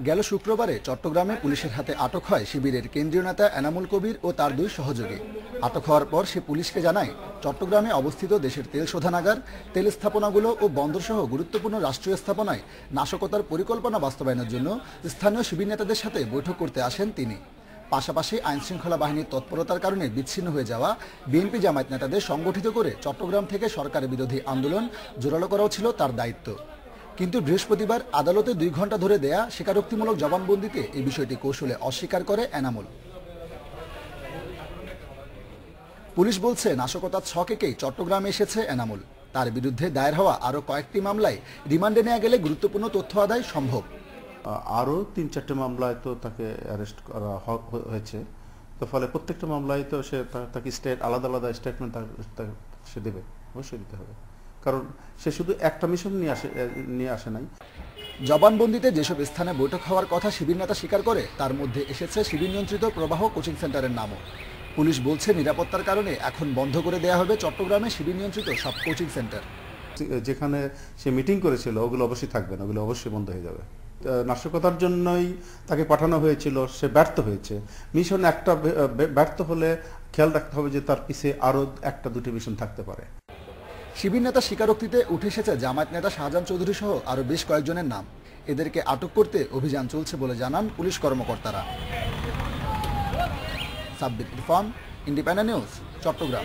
গেল শুক্রবারে চট্টগ্রামে পুলিশের হাতে আটক হয় শিবিরের কেন্দ্রীয় নেতা এনামুল কবির ও তার দুই সহযোগী। আটক হওয়ার পর সে পুলিশকে জানায়, চট্টগ্রামে অবস্থিত দেশের তেল শোধনাগার, তেল স্থাপনাগুলো ও বন্দরসহ গুরুত্বপূর্ণ রাষ্ট্রীয় স্থাপনায় নাশকতার পরিকল্পনা বাস্তবায়নের জন্য স্থানীয় শিবির নেতাদের সাথে বৈঠক করতে আসেন তিনি। পাশাপাশি আইনশৃঙ্খলা বাহিনীর তৎপরতার কারণে বিচ্ছিন্ন হয়ে যাওয়া বিএনপি জামায়াত নেতাদের সংগঠিত করে চট্টগ্রাম থেকে সরকার বিরোধী আন্দোলন জোরালো করাও ছিল তার দায়িত্ব। কিন্তু বৃহস্পতিবার আদালতে 2 ঘন্টা ধরে দেয়া স্বীকারোক্তিমূলক জবানবন্দিতে এই বিষয়টি কৌশলে অস্বীকার করে এনামুল। পুলিশ বলছে, নাশকতার ছকেই চট্টগ্রামে এসেছে এনামুল। তার বিরুদ্ধে দায়ের হওয়া আরও কয়েকটি মামলায় রিমান্ডে নেওয়া গেলে গুরুত্বপূর্ণ তথ্য আদায় সম্ভব। আরও 3-4টে মামলায় তো তাকে অ্যারেস্ট করা হয়েছে। তো ফলে প্রত্যেকটা মামলায় তো সে তাকে আলাদা আলাদা স্টেটমেন্ট সে দেবে, অবশ্যই দিতে হবে, কারণ সে শুধু একটা মিশন নিয়ে আসে নাই। জবানবন্দিতে যেসব স্থানে বৈঠক হওয়ার কথা শিবির নেতা স্বীকার করে, তার মধ্যে এসেছে শিবির নিয়ন্ত্রিত প্রবাহ কোচিং সেন্টারের নামও। পুলিশ বলছে, নিরাপত্তার কারণে এখন বন্ধ করে দেওয়া হবে চট্টগ্রামে শিবির নিয়ন্ত্রিত সব কোচিং সেন্টার। যেখানে সে মিটিং করেছিল ওগুলো অবশ্যই থাকবে না, ওগুলো অবশ্যই বন্ধ হয়ে যাবে। নাশকতার জন্যই তাকে পাঠানো হয়েছিল, সে ব্যর্থ হয়েছে। মিশন একটা ব্যর্থ হলে খেয়াল রাখতে হবে যে তার পিছে আরও 1-2টি মিশন থাকতে পারে। শিবির নেতা স্বীকারোক্তিতে উঠে এসেছে জামায়াত নেতা শাহজাহান চৌধুরী সহ আরও বেশ কয়েকজনের নাম। এদেরকে আটক করতে অভিযান চলছে বলে জানান পুলিশ কর্মকর্তারা। Sabbir Irfan, Independent News, Chittagong.